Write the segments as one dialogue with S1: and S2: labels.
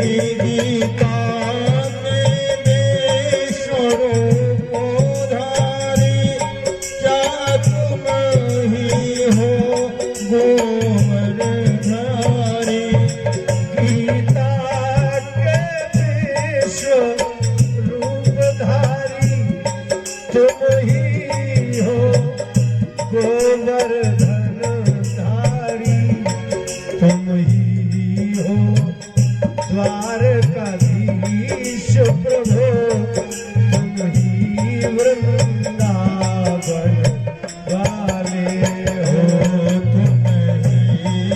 S1: गीता
S2: द्वारकाधीश प्रभो तुम ही वृंदावन वाले हो।
S1: तुम ही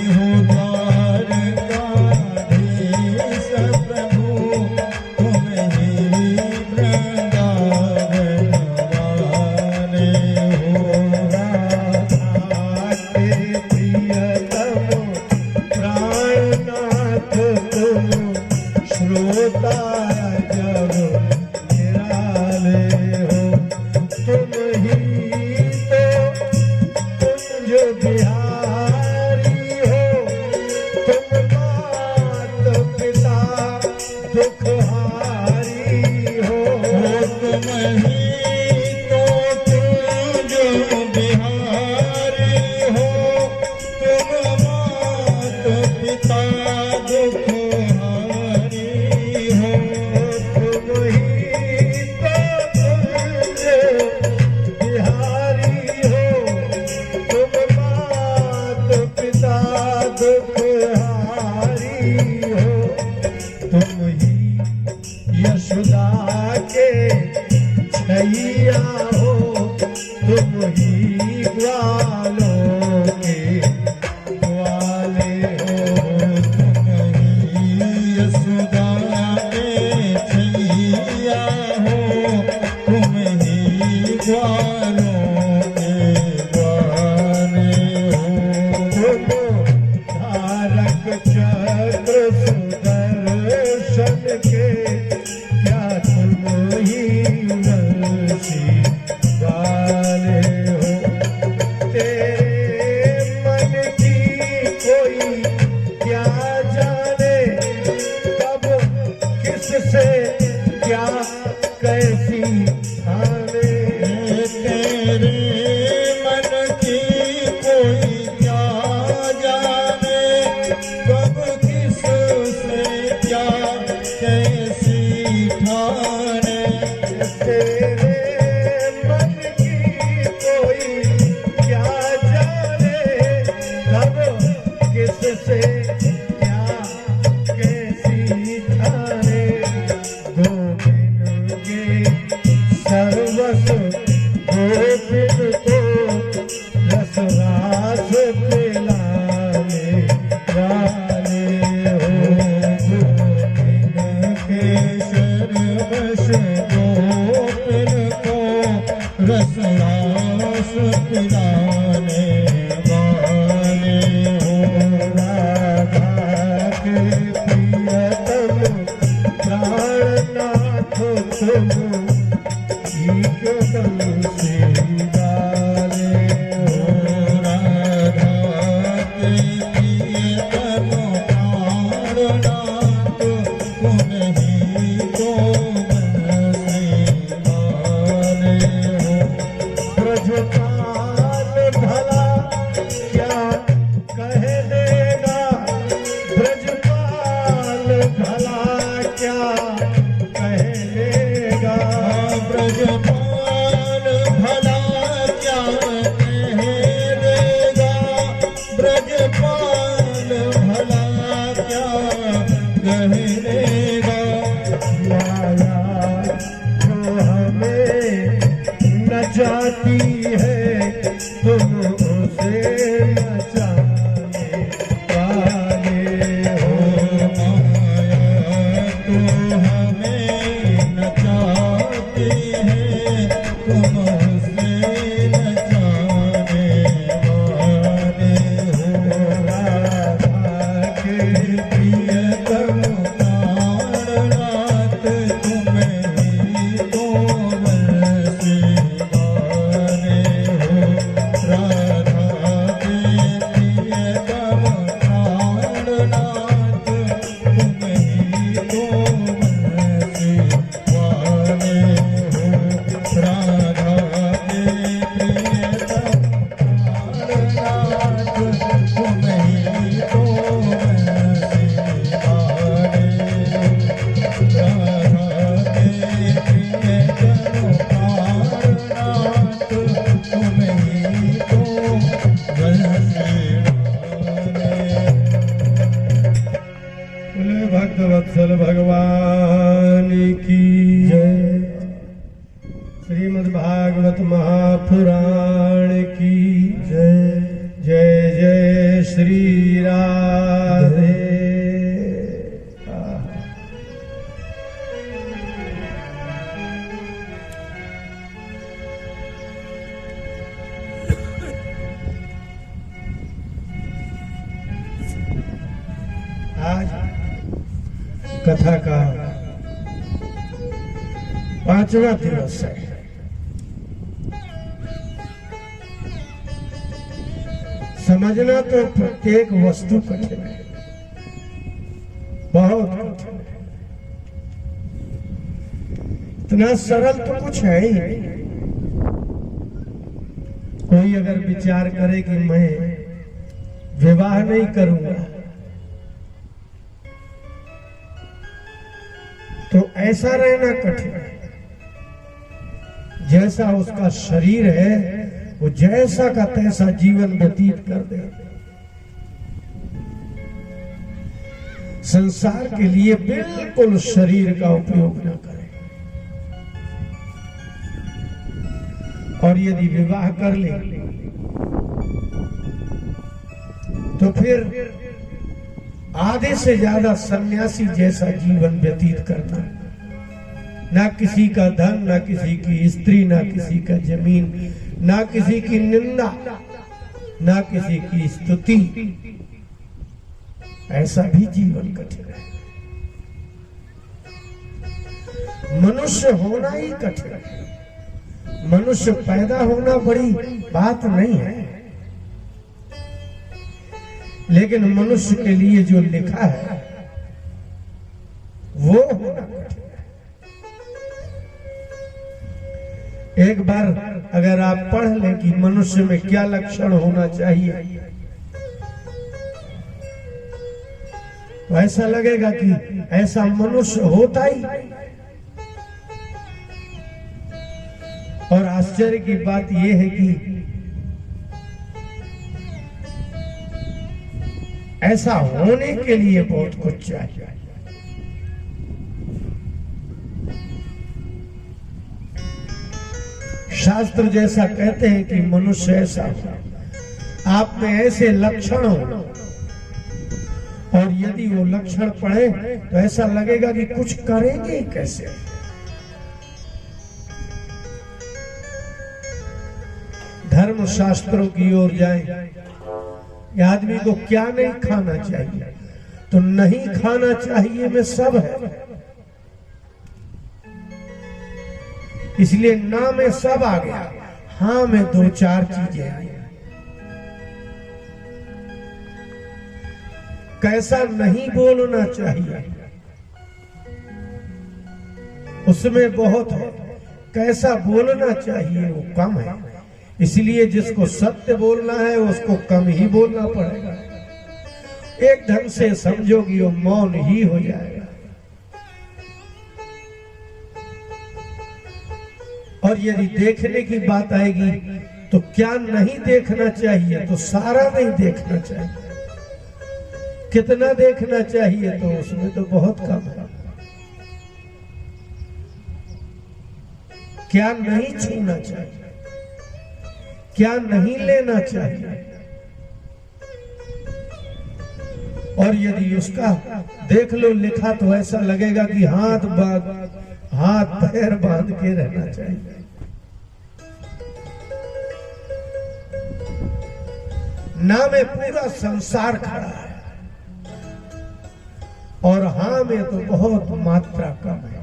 S1: हो द्वारकाधीश प्रभु तुम ही वृंदावन वाले हो।
S2: राधा के प्रियतम प्राणनाथ तुम श्रोता जब निराले हो। तुम ही तो कुंज बिहारी हो, तुम मात पिता दुखहारी हो।
S1: तुम ही तो कुंज बिहारी हो, तुम मात पिता दुखहारी हो।
S2: तुम ही तो कुंज बिहारी हो, तुम मात पिता दुखहारी हो। तुम ही यशोदा के छैया हो, तुम ही ग्वालों के ग्वाले हो।
S1: तुम ही यशोदा के छैया हो, तुम ही ग्वालों के ग्वाले हो।
S2: तुम धारक चक्र सुदर्शन के, क्या तुम ही वंशी वाले हो। तेरे मन की कोई क्या जाने, कब किससे क्या कैसी ठाने।
S1: तेरे मन की कोई क्या जाने, कब किस से क्या कैसी ठाने।
S2: तेरे मन की कोई क्या जाने, कब किससे क्या कैसी ठाने। गोविंद के सर्वस गोविंद को रसरास पिलाने वाले हो।
S1: गोविंद के सर्वस गोपिन को रसरास पिलाने वाले हो।
S2: राधा के प्रियतम प्राणनाथ तुम ही क्यों बंसी डाले हो।
S1: राधा के प्रियतम प्राणनाथ तुम ही तो बंसी वाले हो।
S2: ब्रजपाल भला क्या कह देगा, ब्रजपाल भला क्या कह देगा।
S1: ब्रजपाल भला क्या कह देगा, ब्रजपाल भला क्या कह देगा।
S2: माया जो हमें नचाती है, तुम उसे नचाने वाले हो।
S1: माया तो हमें नचाती है, तुम उसे नचाने वाले हो।
S2: राधा के
S1: प्रियतम प्राणनाथ तुम ही तो बंसी वाले हो। राधा के प्रियतम प्राणनाथ तुम ही
S2: भगवान की जय। श्रीमद् भागवत महापुराण की जय। जय जय श्री राधे। आज कथा का 5वां दिवस है। समझना तो प्रत्येक वस्तु कठिन है, बहुत कठिन है। इतना सरल तो कुछ है ही नहीं। कोई अगर विचार करे कि मैं विवाह नहीं करूंगा तो ऐसा रहना कठिन है। जैसा उसका शरीर है वो जैसा का तैसा जीवन व्यतीत कर दे। संसार के लिए बिल्कुल शरीर का उपयोग न करे। और यदि विवाह कर ले तो फिर आधे से ज्यादा सन्यासी जैसा जीवन व्यतीत करना। ना किसी का धन, ना किसी की स्त्री, ना किसी का जमीन, ना किसी की निंदा, ना किसी की स्तुति। ऐसा भी जीवन कठिन है। मनुष्य होना ही कठिन है। मनुष्य पैदा होना बड़ी बात नहीं है, लेकिन मनुष्य के लिए जो लिखा है वो होना कठिन है। एक बार अगर आप पढ़ लें कि मनुष्य में क्या लक्षण होना चाहिए तो ऐसा लगेगा कि ऐसा मनुष्य होता ही। और आश्चर्य की बात यह है कि ऐसा होने के लिए बहुत कुछ चाहिए। शास्त्र जैसा कहते हैं कि मनुष्य ऐसा हो, आप में ऐसे लक्षण हो, और यदि वो लक्षण पड़े तो ऐसा लगेगा कि कुछ करेंगे कैसे। धर्म शास्त्रों की ओर जाएं। आदमी को क्या नहीं खाना चाहिए, तो नहीं खाना चाहिए में सब है। इसलिए ना में सब आ गया, हाँ में 2-4 चीजें आई। कैसा नहीं बोलना चाहिए उसमें बहुत है, कैसा बोलना चाहिए वो कम है। इसलिए जिसको सत्य बोलना है उसको कम ही बोलना पड़ेगा। एक ढंग से समझोगी वो मौन ही हो जाएगा। और यदि देखने की बात आएगी तो क्या नहीं देखना चाहिए, तो सारा नहीं देखना चाहिए। कितना देखना चाहिए, तो उसमें तो बहुत कम है। क्या नहीं छूना चाहिए, क्या नहीं लेना चाहिए। और यदि उसका देख लो लिखा तो ऐसा लगेगा कि हाथ पैर बांध के रहना चाहिए। ना में पूरा संसार खड़ा है और हाँ में तो बहुत मात्रा कम है।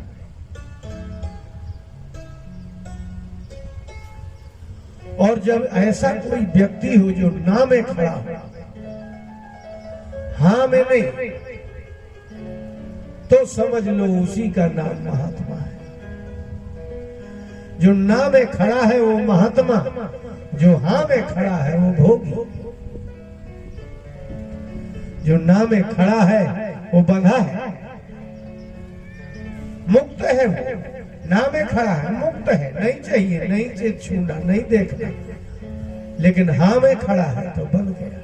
S2: और जब ऐसा कोई व्यक्ति हो जो ना में खड़ा हो, हाँ में नहीं, तो समझ लो उसी का नाम महात्मा है। जो ना में खड़ा है वो महात्मा, जो हाँ में खड़ा है वो भोगी। जो ना में खड़ा है वो बंधा है, मुक्त है। वो ना में खड़ा है, मुक्त है, नहीं चाहिए, नहीं छूना, नहीं देखना। लेकिन हाँ में खड़ा है तो बंध गया।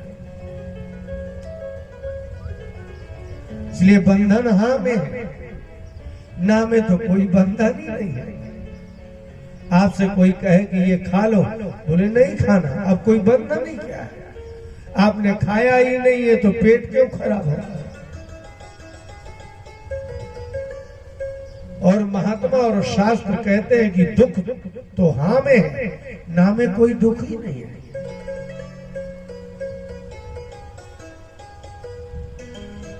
S2: इसलिए बंधन हाँ में है, ना में तो कोई बंधन ही नहीं है। आपसे कोई कहे कि ये खा लो, बोले नहीं खाना, अब कोई बंधन ही क्या है। आपने खाया ही नहीं है तो पेट क्यों खराब होगा। और महात्मा और शास्त्र कहते हैं कि दुख तो हाँ में है, ना में कोई दुख ही नहीं है।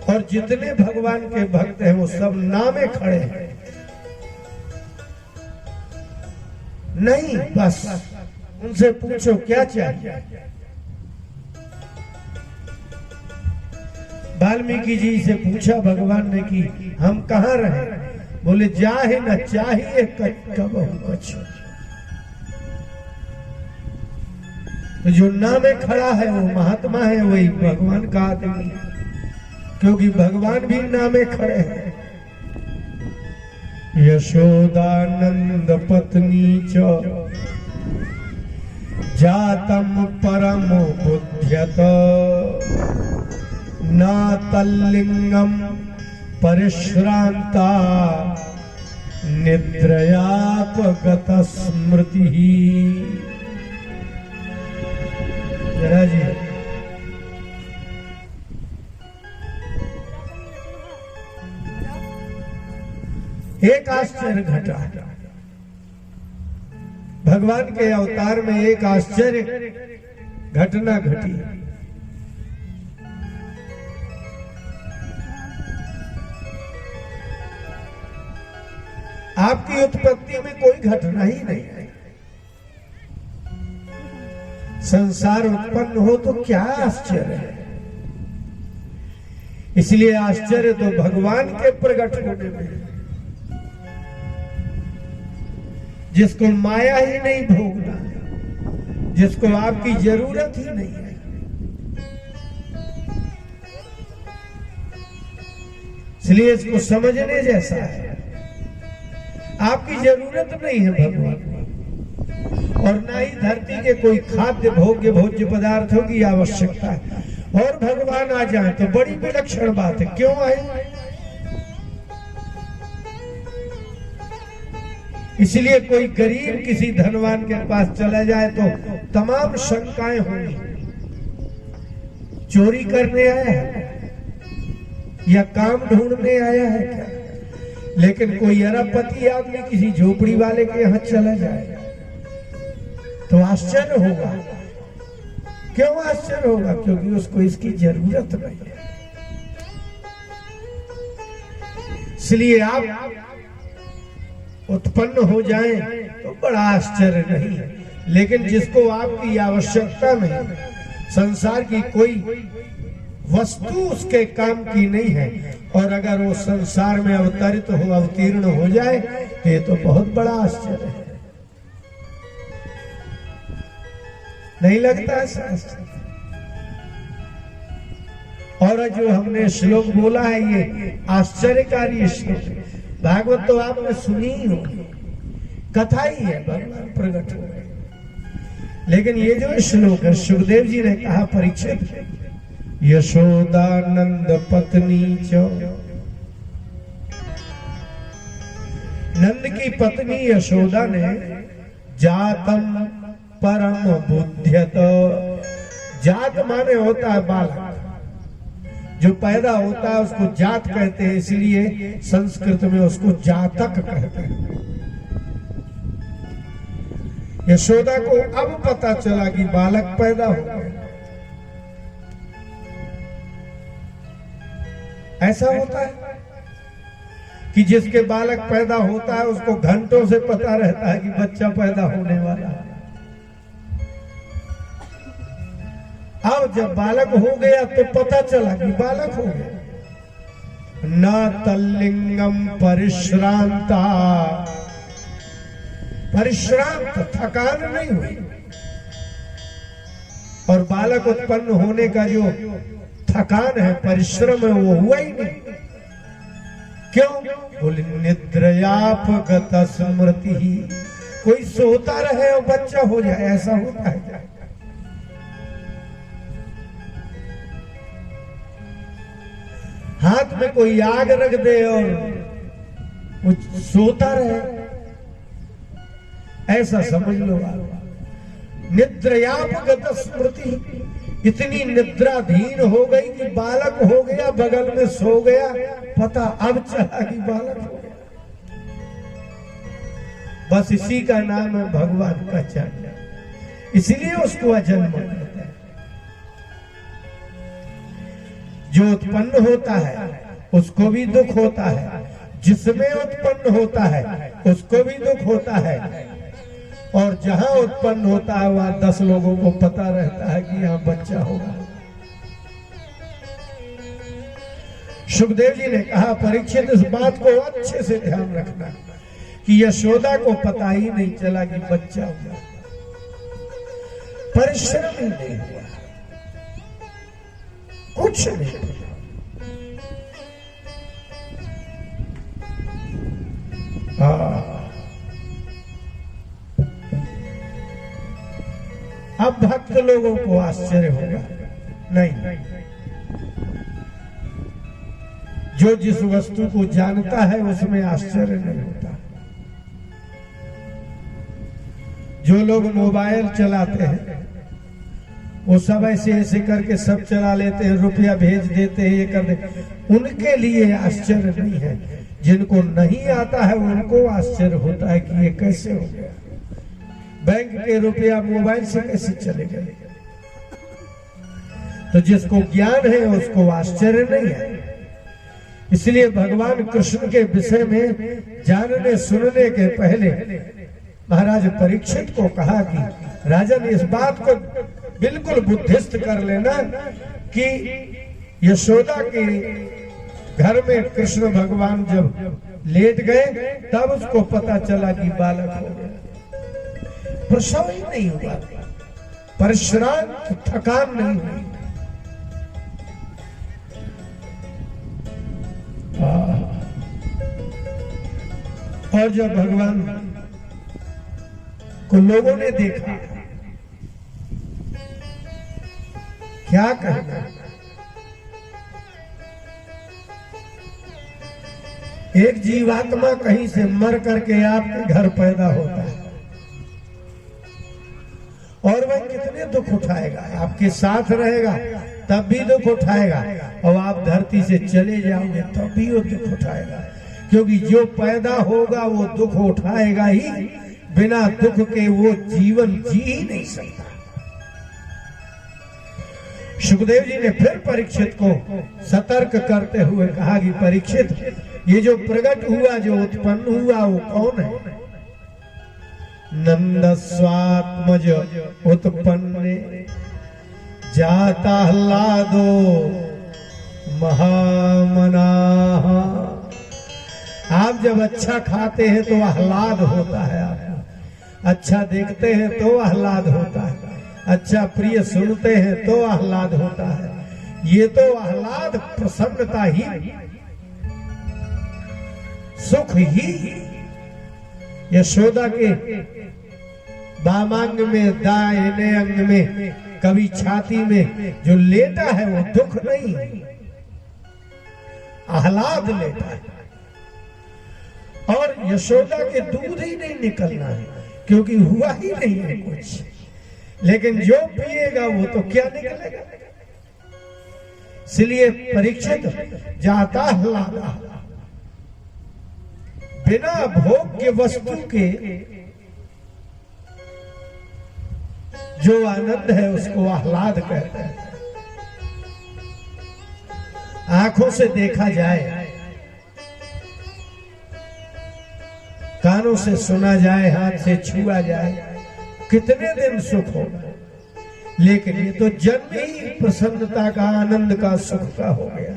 S2: और जितने भगवान के भक्त हैं वो सब ना में खड़े हैं। नहीं, बस उनसे पूछो क्या चाहिए। वाल्मीकि जी से पूछा भगवान ने कि हम कहाँ रहे, बोले जाहे न चाहिए कब कछु। तो जो ना में खड़ा है वो महात्मा है, वही भगवान का आदमी है, क्योंकि भगवान भी ना में खड़े हैं। यशोदानंद पत्नी च जातम परम बुध्यत न तल्लिंगम परिश्रांता निद्रयापगत स्मृति। जरा जी एक आश्चर्य घटा, भगवान के अवतार में एक आश्चर्य घटना घटी। आपकी उत्पत्ति में कोई घटना ही नहीं है। संसार उत्पन्न हो तो क्या आश्चर्य है। इसलिए आश्चर्य तो भगवान के प्रकट होने में है, जिसको माया ही नहीं भोगना, जिसको आपकी जरूरत ही नहीं है। इसलिए इसको समझने जैसा है। आपकी जरूरत नहीं है भगवान, और ना ही धरती के कोई खाद्य भोग्य भोज्य पदार्थों की आवश्यकता है। और भगवान आ जाए तो बड़ी विलक्षण बात है। क्यों आए? इसलिए कोई गरीब किसी धनवान के पास चला जाए तो तमाम शंकाएं होंगी। चोरी करने आया है या काम ढूंढने आया है क्या? लेकिन कोई अरबपति आदमी किसी झोपड़ी वाले के यहां चला जाए तो आश्चर्य होगा। क्यों आश्चर्य होगा? क्योंकि उसको इसकी जरूरत नहीं है। इसलिए आप उत्पन्न हो जाएं तो बड़ा आश्चर्य नहीं है। लेकिन जिसको आपकी आवश्यकता नहीं, संसार की कोई वस्तु उसके काम की नहीं है, और अगर वो संसार में अवतरित हो अवतीर्ण हो जाए तो ये तो बहुत बड़ा आश्चर्य है। नहीं लगता है? और जो हमने श्लोक बोला है ये आश्चर्यकारी श्लोक है। भागवत तो आपने सुनी ही होगी, कथा ही है, भगवान प्रकट हो गए। लेकिन ये जो श्लोक है, सुखदेव जी ने कहा परीक्षित, यशोदानंद पत्नी च, नंद की पत्नी यशोदा ने जातम परम बुद्ध्यत, जात माने होता है बालक, जो पैदा होता है उसको जात कहते हैं। इसलिए संस्कृत में उसको जातक कहते हैं। यशोदा को अब पता चला कि बालक पैदा हो गया। ऐसा होता है कि जिसके बालक पैदा होता है उसको घंटों से पता रहता है कि बच्चा पैदा होने वाला है। अब जब बालक हो गया तो पता चला कि बालक हो गया। न तल्लिंगम परिश्रांता, परिश्रांत, थकान नहीं हुई। और बालक उत्पन्न होने का जो थकान है, परिश्रम है, वो हुआ ही नहीं। क्यों? बोले निद्रयापगत स्मृति ही, कोई सोता रहे और बच्चा हो जाए, ऐसा होता है? हाथ में कोई आग रख दे और वो सोता रहे, ऐसा समझ लो आप। निद्रयापगत स्मृति, इतनी निद्राधीन हो गई कि बालक हो गया, बगल में सो गया, पता अब चला कि बालक हो गया। बस इसी का नाम है भगवान का जन्म, इसलिए उसको अजन्म कहते हैं। जो उत्पन्न होता है उसको भी दुख होता है, जिसमें उत्पन्न होता है उसको भी दुख होता है, और जहां उत्पन्न होता है वहां 10 लोगों को पता रहता है कि यहां बच्चा होगा। सुखदेव जी ने कहा, परीक्षित इस बात को अच्छे से ध्यान रखना कि यशोदा को पता ही नहीं चला कि बच्चा हुआ, परिश्रम ही नहीं हुआ, कुछ नहीं हुआ। अब भक्त लोगों को आश्चर्य होगा, नहीं, जो जिस वस्तु को जानता है उसमें आश्चर्य नहीं होता। जो लोग मोबाइल चलाते हैं वो सब ऐसे ऐसे करके सब चला लेते हैं, रुपया भेज देते हैं, ये कर देते, उनके लिए आश्चर्य नहीं है। जिनको नहीं आता है उनको आश्चर्य होता है कि ये कैसे हो गया, बैंक के रुपया मोबाइल से कैसे चले गए। तो जिसको ज्ञान है उसको आश्चर्य नहीं है। इसलिए भगवान कृष्ण के विषय में जानने सुनने के पहले महाराज परीक्षित को कहा कि राजन, इस बात को बिल्कुल बुद्धिस्त कर लेना कि यशोदा के घर में कृष्ण भगवान जब लेट गए तब उसको पता चला कि बालक हो गया। प्रसव ही नहीं हुआ, परिश्रम थकान नहीं हुई। और जब भगवान को लोगों ने देखा, क्या कहना, एक जीवात्मा कहीं से मर करके आपके घर पैदा होता है और वह कितने दुख उठाएगा, आपके साथ रहेगा तब भी दुख उठाएगा, और आप धरती से चले जाओगे तब भी वो दुख उठाएगा, क्योंकि जो पैदा होगा वो दुख उठाएगा ही, बिना दुख के वो जीवन जी ही नहीं सकता। सुखदेव जी ने फिर परीक्षित को सतर्क करते हुए कहा कि परीक्षित, ये जो प्रकट हुआ, जो उत्पन्न हुआ, वो कौन है? नंद स्वात्मज उत्पन्न जाता ह्लादो महामना। आप जब अच्छा खाते हैं तो आह्लाद होता है, आपको अच्छा देखते हैं तो आह्लाद होता है, अच्छा प्रिय सुनते हैं तो आह्लाद होता है। ये तो आह्लाद प्रसन्नता ही, सुख ही। यशोदा के वामांग में, दाहिने अंग में, कभी छाती में जो लेटा है वो दुख नहीं, आह्लाद लेटा है। और यशोदा के दूध ही नहीं निकलना है, क्योंकि हुआ ही नहीं है कुछ, लेकिन जो पिएगा वो तो क्या निकलेगा। इसलिए परीक्षित जाता ह्लादा, बिना भोग्य वस्तु के जो आनंद है उसको आह्लाद कहते हैं। आंखों से देखा जाए, कानों से सुना जाए, हाथ से छुआ जाए, कितने दिन सुख होगा, लेकिन ये तो जन्म ही प्रसन्नता का, आनंद का, सुख का हो गया।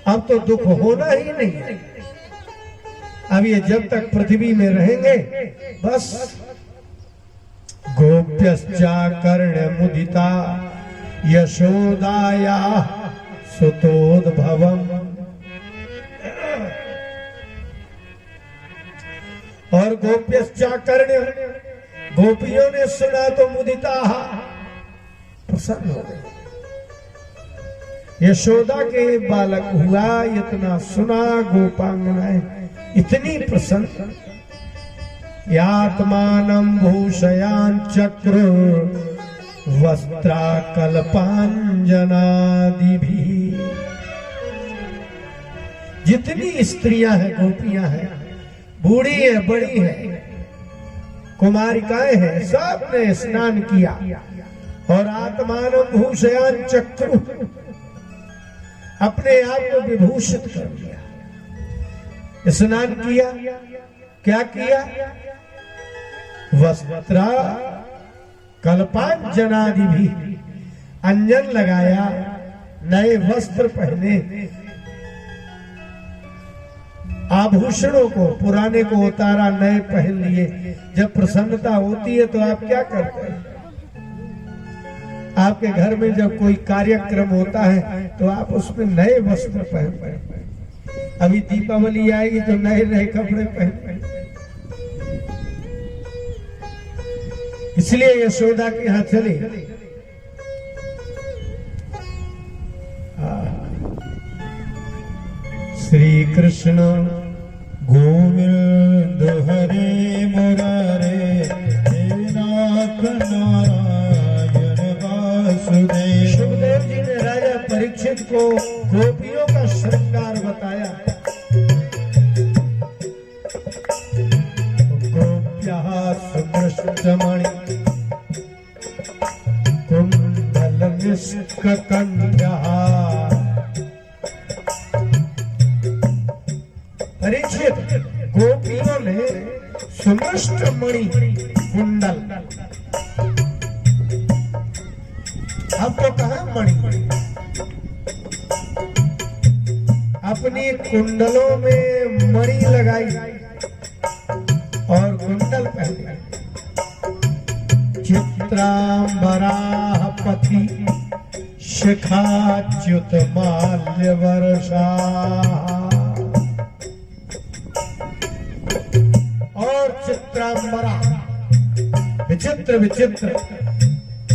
S2: अब तो दुख होना ही नहीं है। अब ये जब तक पृथ्वी में रहेंगे बस गोप्यश्चा कर्ण मुदिता यशोदाया सुतोद्भवम। और गोप्यश्चा कर्ण, गोपियों ने सुना तो मुदिता, प्रसन्न हो गए। यशोदा के बालक हुआ, इतना सुना, गोपांगनाएं इतनी प्रसन्न। यात्मानं भूषयान चक्र वस्त्राकल्पांजनादि भी। जितनी स्त्रियां हैं, गोपियां हैं, बूढ़ी है, बड़ी है, कुमारिकाएं हैं, सब ने स्नान किया और आत्मानं भूषयान चक्र, अपने आप को विभूषित कर दिया, स्नान किया। क्या किया? वस्त्रा कल्पांजनादि भी, अंजन लगाया, नए वस्त्र पहने, आभूषणों को पुराने को उतारा, नए पहन लिए। जब प्रसन्नता होती है तो आप क्या करते हैं? आपके घर में जब कोई कार्यक्रम होता है तो आप उसमें नए वस्त्र पहनते हैं। अभी दीपावली आएगी तो नए नए कपड़े पहनते हैं। इसलिए यशोदा के यहाँ चले। श्री कृष्ण
S1: गोविंद हरे मुरारे हे नाथ नारायण वासुदेव।
S2: सुखदेव जी ने राजा परीक्षित को गोपियों का श्रृंगार बताया। गोप्यः सुदृष्टमणि कुंडल निष्ककण्ठः। परीक्षित, गोपियों ने सुमृष्ट मणि कुंडल, अब तो कहा मणि, अपनी कुंडलों में मणि लगाई और कुंडल पहने। चित्रांबराः पति शिखाच्युत माल्य वर्षा। और चित्रांबरा, विचित्र विचित्र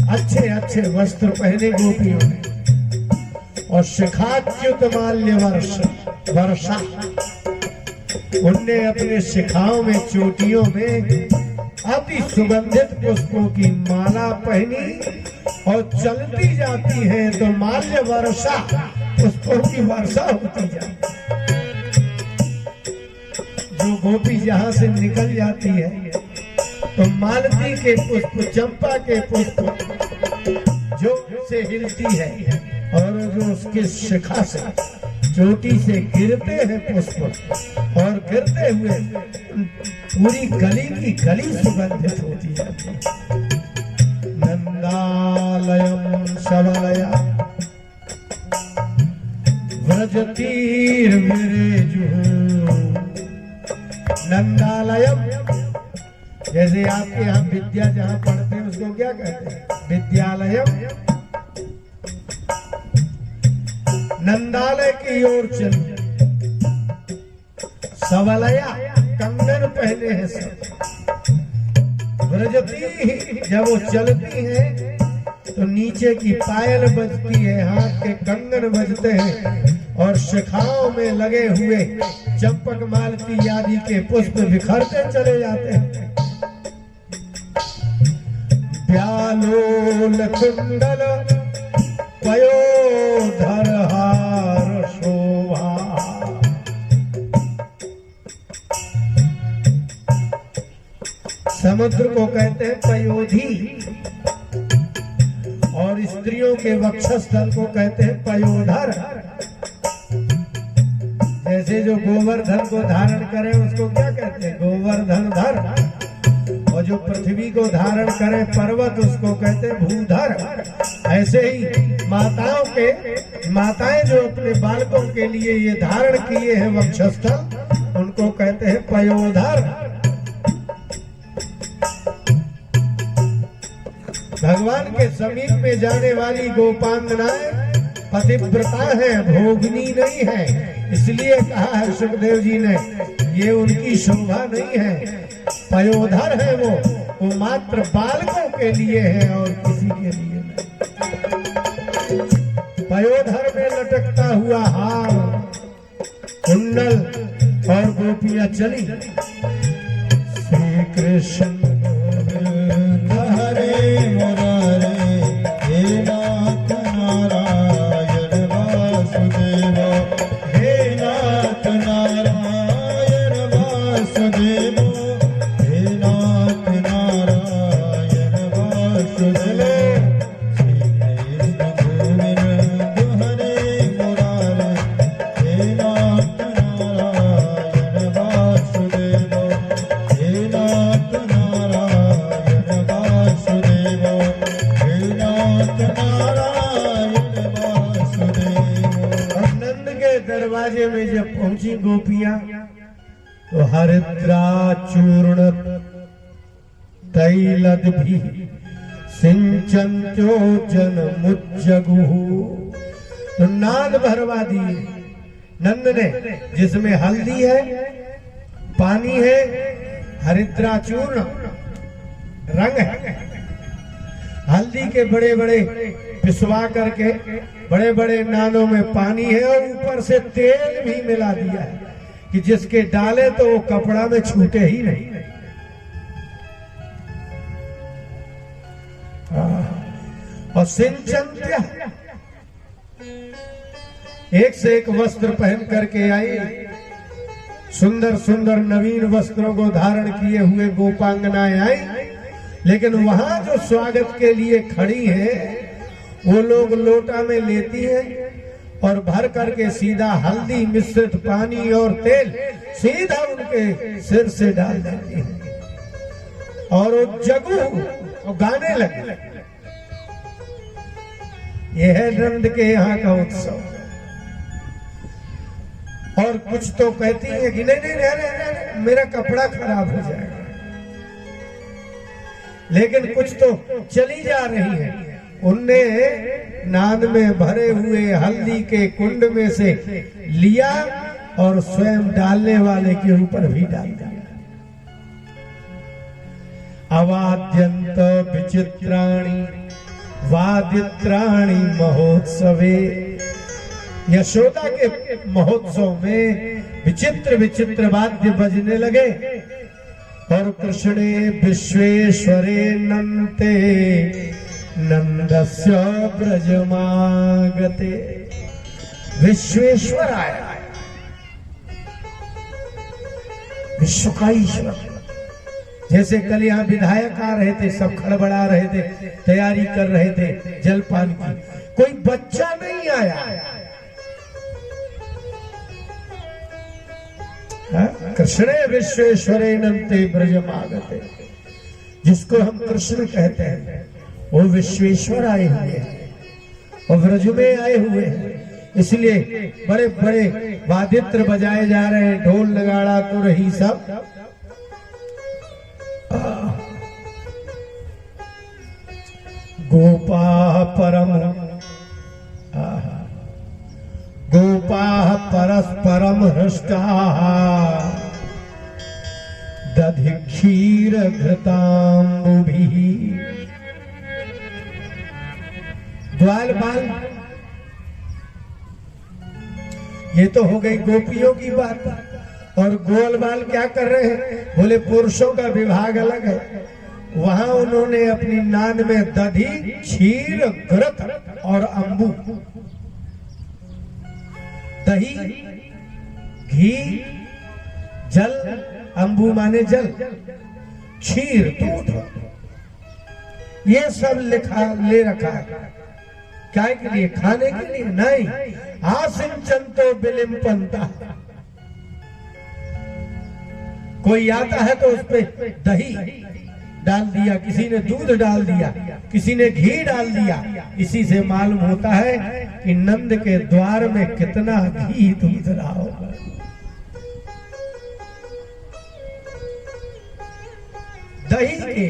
S2: अच्छे अच्छे वस्त्र पहने गोपियों ने। और शिखाच्युत माल्य वर्षा, उनने अपने शिखाओं में, चोटियों में अति सुगंधित पुष्पों की माला पहनी और चलती जाती है तो माल्य वर्षा, पुष्पों की वर्षा होती जाती। जो गोपी जहां से निकल जाती है तो मालती के पुष्प, चंपा के पुष्प जो से हिलती है और जो उसके शिखा से, चोटी से गिरते हैं पुष्प और गिरते हुए पूरी गली की गली सुगंधित होती जाती है। नंदालयम सबलया व्रजतीर विरेजु। नंदालयम, जैसे आपके यहाँ विद्या जहाँ पढ़ते हैं उसको क्या कहते हैं? विद्यालयम। नंदालय की ओर चली। सवलया, कंगन पहने हैं सब। व्रजती, जब वो चलती हैं तो नीचे की पायल बजती है, हाथ के कंगन बजते हैं और शिखाओं में लगे हुए चंपक मालती आदि के पुष्प बिखरते चले जाते हैं। व्यालोल कुंडल पयोधर हार शोभा। समुद्र को कहते हैं पयोधी और स्त्रियों के वक्षस्थल को कहते हैं पयोधर। जैसे जो गोवर्धन को धारण करे उसको क्या कहते हैं? गोवर्धन धर। और जो पृथ्वी को धारण करे पर्वत, उसको कहते हैं भूधर। ऐसे ही माताएं जो अपने बालकों के लिए ये धारण किए हैं वक्षस्थल, उनको कहते हैं पयोधर। भगवान के समीप में जाने वाली गोपांगनाएं पतिव्रता है, भोगनी नहीं है। इसलिए कहा है सुखदेव जी ने, ये उनकी शोभा नहीं है। पयोधर है वो मात्र बालकों के लिए है और किसी के लिए नहीं। पयोधर में लटकता हुआ हार, कुंडल और गोपियां चली।
S1: श्री कृष्ण गोविंद हरे मुरारे, हे नाथ नारायण वासुदेव, हे नाथ नारायण वासुदेव, हे नाथ नारायण वासुदेव। श्री कृष्ण गोविंद हरे मुरारे, हे नाथ नारायण वासुदेव, हे नाथ नारायण वासुदेव, हे नाथ नारायण वासुदेव।
S2: और नंद के दरवाजे में जब पहुंची गोपियां तो हरिद्रा चूर्ण तैलदभि सिंचन्त्यो जन मुज्जगु, तो नाद भरवा दिए नंद ने, जिसमें हल्दी है, पानी है, हरिद्रा चूर्ण रंग है। हल्दी के बड़े बड़े पिसवा करके बड़े बड़े नालों में पानी है और ऊपर से तेल भी मिला दिया है कि जिसके डाले तो वो कपड़ा में छूटे ही नहीं। और सिंचन्त्य, एक से एक वस्त्र पहन करके आई, सुंदर सुंदर नवीन वस्त्रों को धारण किए हुए गोपांगनाएं आई, लेकिन वहां जो स्वागत के लिए खड़ी है वो लोग लोटा में लेती हैं और भर करके सीधा हल्दी मिश्रित पानी और तेल सीधा उनके सिर से डाल देती है और वो जगू और गाने लगे। यह है नंद के यहाँ का उत्सव। और कुछ तो कहती है कि नहीं नहीं, नहीं, नहीं, नहीं मेरा कपड़ा खराब हो जाएगा, लेकिन कुछ तो चली जा रही है। उनने नाद में भरे हुए हल्दी के कुंड में से लिया और स्वयं डालने वाले के ऊपर भी डाल दिया। अवाद्यंत विचित्राणि वादित्राणि महोत्सवे, यशोदा के महोत्सव में विचित्र विचित्र वाद्य बजने लगे और कृष्णे विश्वेश्वरे नन्ते नंदस्य ब्रजमागते। विश्वेश्वर आया, विश्व का ईश्वर। जैसे कल यहाँ विधायक आ रहे थे, सब खड़बड़ा रहे थे, तैयारी कर रहे थे जलपान की, कोई बच्चा नहीं आया। कृष्णे विश्वेश्वरे नन्ते ब्रजमागते, जिसको हम कृष्ण कहते हैं वो विश्वेश्वर आए हुए हैं और ब्रज में आए हुए हैं। इसलिए बड़े बड़े वादित्र बजाए जा रहे हैं, ढोल नगाड़ा तो रही सब। गोपा परम गोपा परस्परम हृष्टाः दधि क्षीर घृताम्बुभिः। ग्वाल बाल, ये तो हो गई गोपियों की बात। और गोल बाल क्या कर रहे हैं? बोले पुरुषों का विभाग अलग है, वहां उन्होंने अपनी नाद में दधी, क्षीर, घृत और अम्बु, दही, घी, जल, अम्बु माने जल, क्षीर दूध, ये सब ले रखा है। क्या के लिए? खाने के लिए नहीं। आसिंचन्तो बिलिम्पन्ता, कोई आता है तो उस पे दही डाल दिया, किसी ने दूध डाल दिया, किसी ने घी डाल दिया। इसी से मालूम होता है कि नंद के द्वार में कितना घी दूध रहा होगा। दही के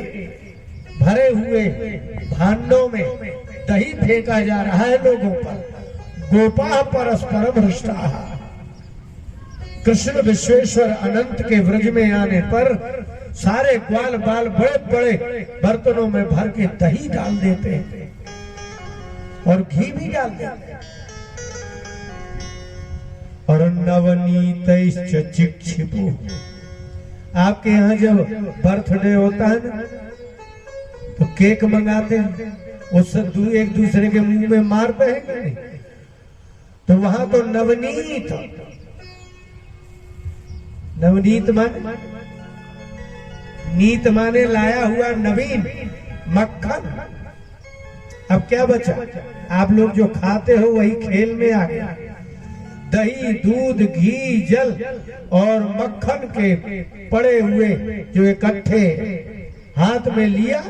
S2: भरे हुए भांडों में दही फेंका जा रहा है लोगों पर। गोपा परस्परम हृष्टाः, कृष्ण विश्वेश्वर अनंत के व्रज में आने पर सारे ग्वाल बाल बड़े बड़े बर्तनों में भर के दही डाल देते हैं और घी भी डाल देते हैं और नवनीतैश्च चिक्षिपु। आपके यहाँ जब बर्थडे होता है ना तो केक मंगाते हैं, उससे एक दूसरे के मुंह में मारते हैं कि नहीं? तो वहां तो नवनीत, नवनीत माने नीत माने लाया हुआ, नवीन मक्खन। अब क्या बचा? आप लोग जो खाते हो वही खेल में आ गया। दही, दूध, घी, जल और मक्खन के पड़े हुए जो इकट्ठे हाथ में लिया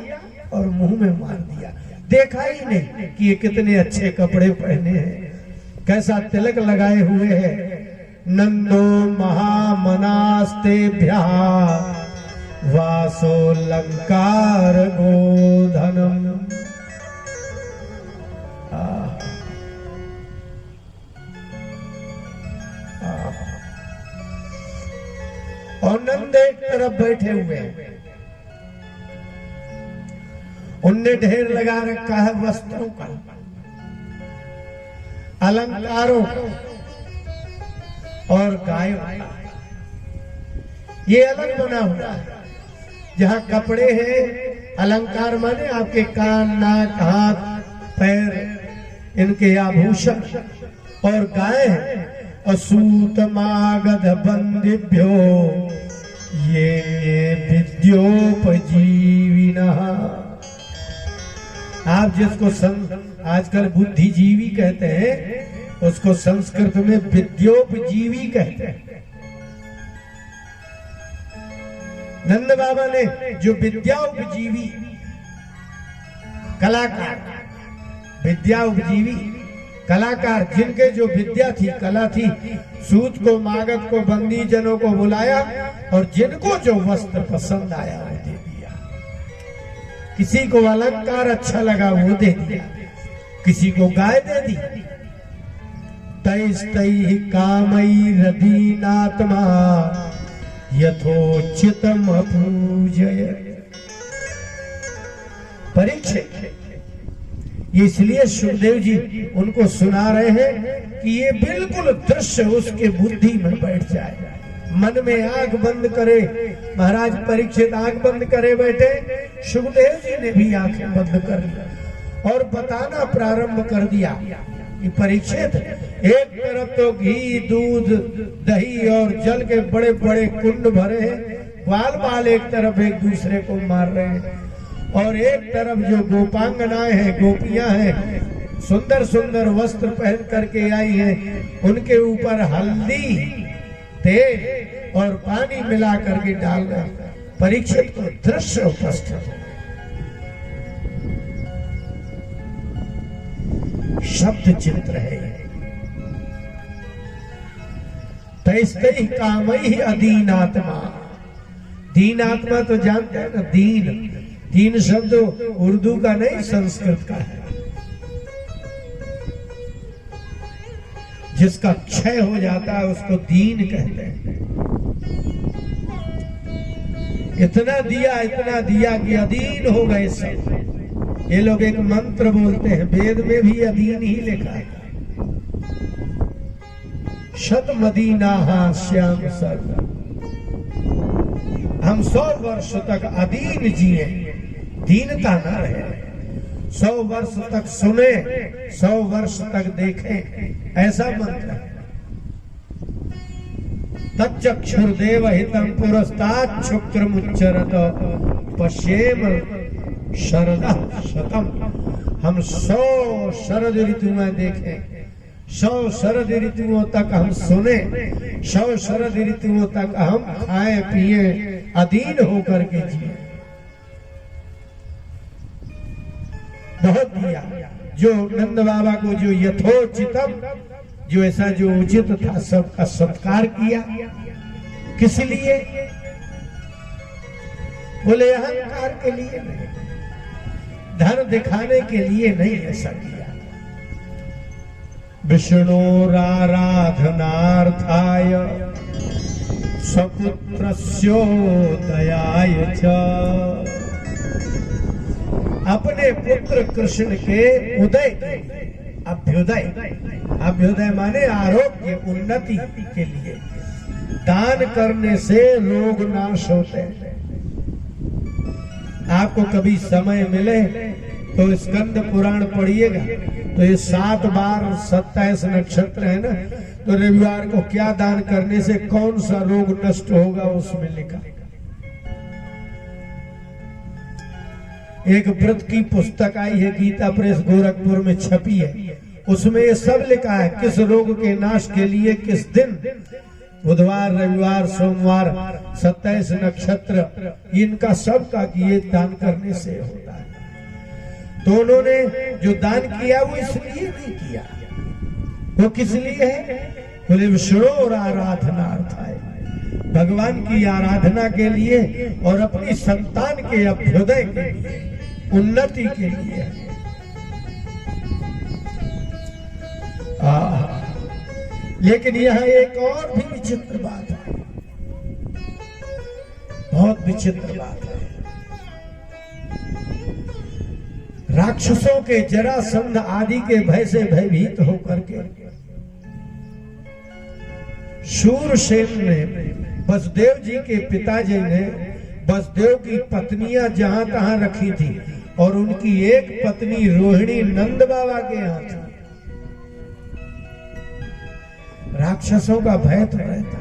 S2: और मुंह में मार दिया। देखा ही नहीं कि ये कितने अच्छे कपड़े पहने हैं, कैसा तिलक लगाए हुए हैं। नंदो महामनास्तेभ्यः वासोलंकार गोधनम। और नंद एक तरफ बैठे हुए हैं, उनने ढेर लगा रखा है वस्त्रों का, अलंकारों और गायों का। ये अलग बना हुआ है। जहां कपड़े हैं, अलंकार माने आपके कान, नाक, हाथ, पैर, इनके आभूषण, और गाय हैं असूत मागध बंदिभ्यो ये विद्योपजीविनः। आप जिसको आजकल बुद्धिजीवी कहते हैं, उसको संस्कृत में विद्योपजीवी कहते हैं। नंद बाबा ने जो विद्या उपजीवी कलाकार, विद्या उपजीवी कलाकार, जिनके जो विद्या थी, कला थी, सूत को, मागध को, बंदी जनों को बुलाया और जिनको जो वस्त्र पसंद आया वो दे दिया। किसी को अलंकार अच्छा लगा वो दे दिया, किसी को गाय दे दी। तैस्तैः कामैरधीनात्मा यथोचितम अपूजयत्। परीक्षित ये इसलिए सुखदेव जी उनको सुना रहे हैं कि ये बिल्कुल दृश्य उसके बुद्धि में बैठ जाए, मन में आंख बंद करे। महाराज परीक्षित आंख बंद करे बैठे, सुखदेव जी ने भी आंखें बंद कर ली और बताना प्रारंभ कर दिया कि परीक्षित, एक तरफ तो घी, दूध, दही और जल के बड़े बड़े कुंड भरे हैं, बाल बाल एक तरफ एक दूसरे को मार रहे हैं, और एक तरफ जो गोपांगनाएं हैं, गोपियां हैं, सुंदर सुंदर वस्त्र पहन करके आई हैं, उनके ऊपर हल्दी, तेल और पानी मिला करके डाल रहे। परीक्षित को दृश्य उपस्थित, शब्द चित्र है। तैस्तैः कामैः अदीनात्मा। दीन आत्मा तो जानते हैं ना, दीन, दीन शब्द उर्दू का नहीं, संस्कृत का है। जिसका क्षय हो जाता है उसको दीन कहते हैं। इतना दिया कि अधीन हो गए सब। ये लोग एक मंत्र बोलते हैं, वेद में भी अधीन ही लिखा है। शतमदीना श्याम सर्व। हम 100 वर्ष तक अधीन जिए, दीनता न रहे। 100 वर्ष तक सुने, 100 वर्ष तक देखें, ऐसा मंत्र है। तच्चक्षुर्देव हितं पुरस्तात् शुक्रमुच्चरत पश्येम शरदः शतम। हम 100 शरद ऋतु में देखें, 100 शरद ऋतुओं तक हम सुने, 100 शरद ऋतुओं तक हम खाए पिए, अधीन होकर के जिए। बहुत दिया। जो नंद बाबा को जो यथोचितम, जो ऐसा जो उचित था, सबका सत्कार किया। किस लिए? बोले अहंकार के लिए नहीं, धन दिखाने के लिए नहीं ऐसा किया। विष्णोराराधनार्थाय स्वपुत्रस्योदयाय च। अपने पुत्र कृष्ण के उदय के लिए, अभ्युदय। अभ्युदय माने आरोग्य उन्नति के लिए। दान करने से रोग नाश होते हैं। आपको कभी समय मिले तो स्कंद पुराण पढ़िएगा, तो ये 7 बार 27 नक्षत्र है ना, तो रविवार को क्या दान करने से कौन सा रोग नष्ट होगा उसमें लिखा। एक व्रत की पुस्तक आई है, गीता प्रेस गोरखपुर में छपी है, उसमें ये सब लिखा है किस रोग के नाश के लिए किस दिन, बुधवार, रविवार, सोमवार, 27 नक्षत्र, इनका सब का ये दान करने से होता है। तो उन्होंने जो दान किया वो इसलिए नहीं किया, वो किस लिए है? बोले विष्णु और आराधनार्थ है, भगवान की आराधना के लिए और अपनी संतान के अभ्युदय के लिए, उन्नति के लिए। लेकिन यह एक और भी विचित्र बात है, बहुत विचित्र बात है। राक्षसों के जरासंध आदि के भय से भयभीत होकर के शूरसेन ने, वसुदेव जी के पिताजी ने वसुदेव की पत्नियां जहां तहां रखी थी, और उनकी एक पत्नी रोहिणी नंद बाबा के यहाँ थी। राक्षसों का भय तो रहता।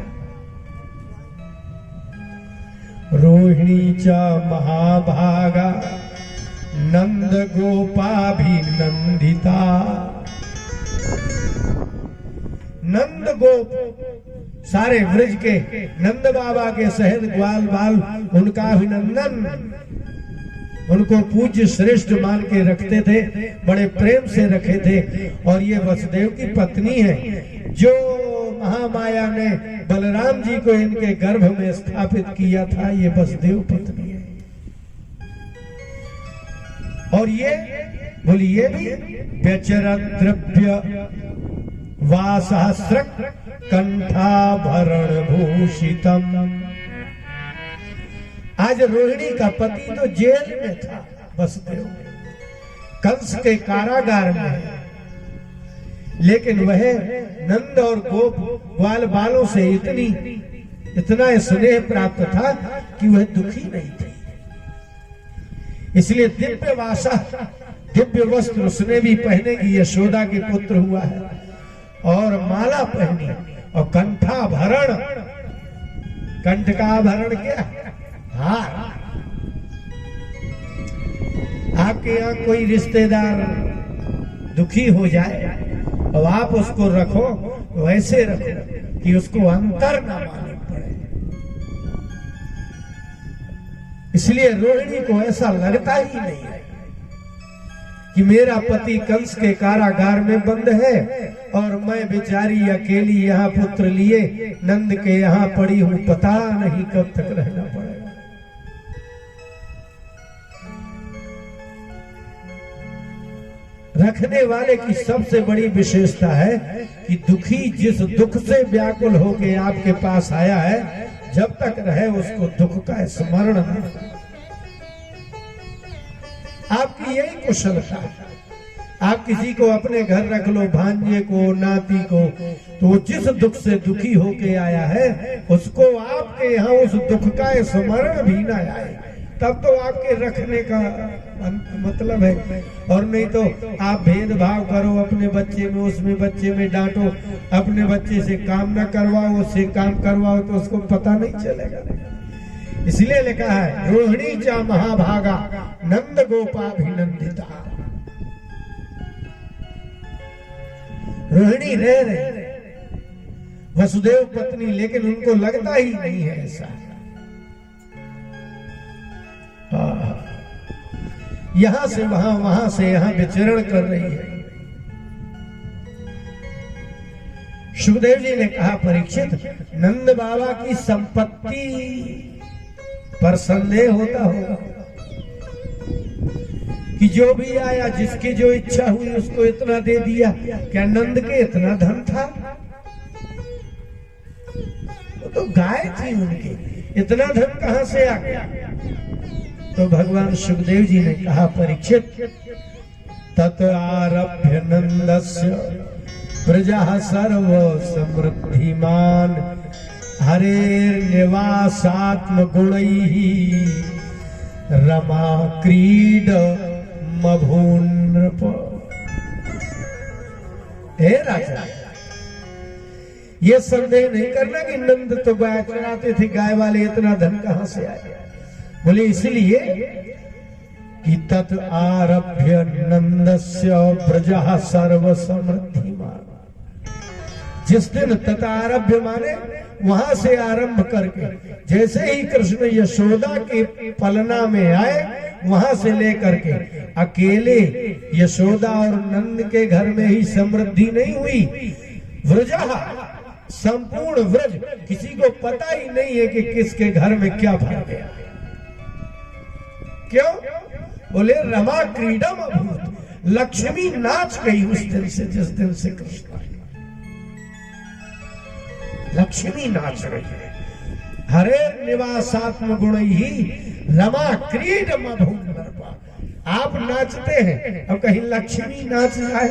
S2: रोहिणी च महाभागा नंद गोपाभिनंदिता। नंद गोप सारे व्रज के नंद बाबा के सहित ग्वाल बाल उनका अभिनंदन, उनको पूज्य श्रेष्ठ मान के रखते थे, बड़े प्रेम से रखे थे। और ये वसुदेव की पत्नी है, जो महामाया ने बलराम जी को इनके गर्भ में स्थापित किया था, ये वसुदेव पत्नी है। और ये बोलिए भी व्यचर द्रव्य वासहस्र कंठाभरण भूषितम। आज रोहिणी का पति तो जेल में था, वसुदेव कंस के कारागार में, लेकिन वह नंद और गोप ग्वाल बालों से इतना स्नेह प्राप्त था कि वह दुखी नहीं थी। इसलिए दिव्य वासा, दिव्य वस्त्र उसने भी पहने की, यशोदा के पुत्र हुआ है, और माला पहनी, और कंठाभरण, कंठ का आभरण क्या? हार। आपके यहाँ कोई रिश्तेदार दुखी हो जाए और आप उसको रखो, वैसे रखो कि उसको अंतर ना मालूम पड़े। इसलिए रोहिणी को ऐसा लगता ही नहीं है कि मेरा पति कंस के कारागार में बंद है और मैं बेचारी अकेली यहाँ पुत्र लिए नंद के यहाँ पड़ी हूं, पता नहीं कब तक रहना पड़ेगा। रखने वाले की सबसे बड़ी विशेषता है कि दुखी जिस दुख से व्याकुल होके आपके पास आया है, जब तक रहे उसको दुख का स्मरण न। आपकी यही कुशलता। आप किसी को अपने घर रख लो, भांजे को, नाती को, तो जिस दुख से दुखी होके आया है उसको आपके यहाँ उस दुख का स्मरण भी ना आए, तब तो आपके रखने का मतलब है। और नहीं तो आप भेदभाव करो अपने बच्चे में, उसमें बच्चे में डांटो, अपने बच्चे से काम न करवाओ, उससे काम करवाओ, तो उसको पता नहीं चलेगा। इसलिए लिखा है रोहिणी च महाभागा नंद गोपाभिनंदिता। रोहिणी रह रहे वसुदेव पत्नी, लेकिन उनको लगता ही नहीं है ऐसा। यहां से वहां, वहां से यहां विचरण कर रही है। सुखदेव जी ने कहा, परीक्षित, नंद बाबा की संपत्ति पर संदेह होता होगा कि जो भी आया, जिसकी जो इच्छा हुई उसको इतना दे दिया। क्या नंद के इतना धन था? वो तो गाय थी उनकी, इतना धन कहां से आ गया? तो भगवान सुखदेव जी ने कहा, परीक्षित, तत आरभ्य नंदस्य प्रजा सर्व समृद्धिमान हरे निवासात्म गुणैः रमा क्रीड मभूनृप। हे राजा, ये संदेह नहीं करना कि नंद तो गाय चराते थे, गाय वाले इतना धन कहां से आए। बोले इसलिए कि तत् आरभ्य नंदस्य प्रजा सर्व समृद्धिमान। जिस दिन ततारभ्य माने वहां से आरंभ करके, जैसे ही कृष्ण यशोदा के पलना में आए वहां से लेकर के अकेले यशोदा और नंद के घर में ही समृद्धि नहीं हुई, व्रजा संपूर्ण व्रज, किसी को पता ही नहीं है कि किसके घर में क्या भर गया। क्यों? बोले रमा क्रीडम अभूत, लक्ष्मी नाच गई उस दिन से, जिस दिन से कृष्ण आए लक्ष्मी नाच रही है। हरे निवासात्म गुण ही रमा क्रीडम अभूत। आप नाचते हैं और कहीं लक्ष्मी नाच जाए।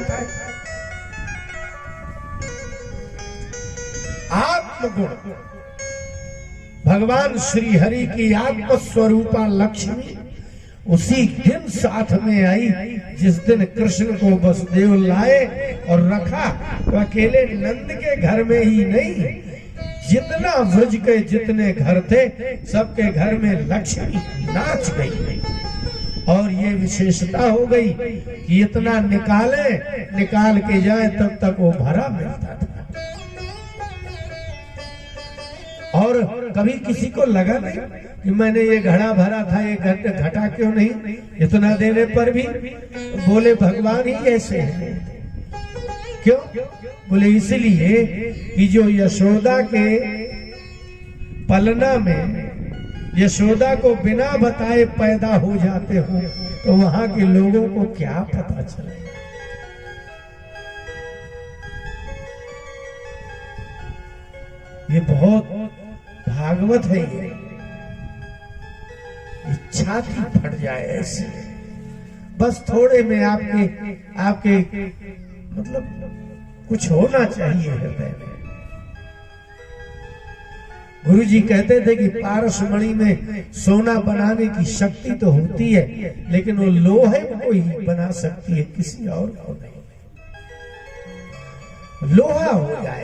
S2: आत्मगुण, भगवान श्री हरि की आत्म स्वरूपा लक्ष्मी उसी दिन साथ में आई जिस दिन कृष्ण को वसुदेव लाए और रखा। तो अकेले नंद के घर में ही नहीं, जितना व्रज के जितने घर थे सबके घर में लक्ष्मी नाच गई। और ये विशेषता हो गई कि इतना निकाल के जाए तब तक वो भरा मिलता था। और कभी किसी को लगा नहीं कि मैंने ये घड़ा भरा था, ये घटा क्यों नहीं, इतना देने पर भी। बोले भगवान ही ऐसे हैं। क्यों? बोले इसलिए कि जो यशोदा के पलना में यशोदा को बिना बताए पैदा हो जाते हो तो वहां के लोगों को क्या पता चले। ये बहुत भागवत है। ये इच्छा थी फट जाए ऐसी, बस थोड़े में आपके मतलब कुछ होना चाहिए हृदय में। गुरु जी कहते थे कि पारसमणि में सोना बनाने की शक्ति तो होती है, लेकिन वो लोहे को ही बना सकती है, किसी और को नहीं। लोहा हो जाए।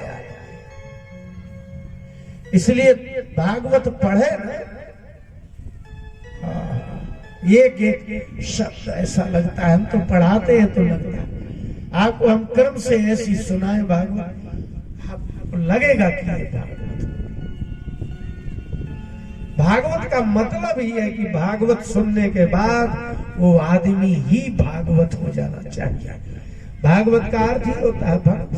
S2: इसलिए भागवत पढ़े ना, एक शब्द ऐसा लगता है, हम तो पढ़ाते हैं तो लगता है, आपको हम क्रम से ऐसी सुनाए भागवत, आपको लगेगा कि ये भागवत का मतलब ही है कि भागवत सुनने के बाद वो आदमी ही भागवत हो जाना चाहिए। भागवत का अर्थ ही होता है भक्त।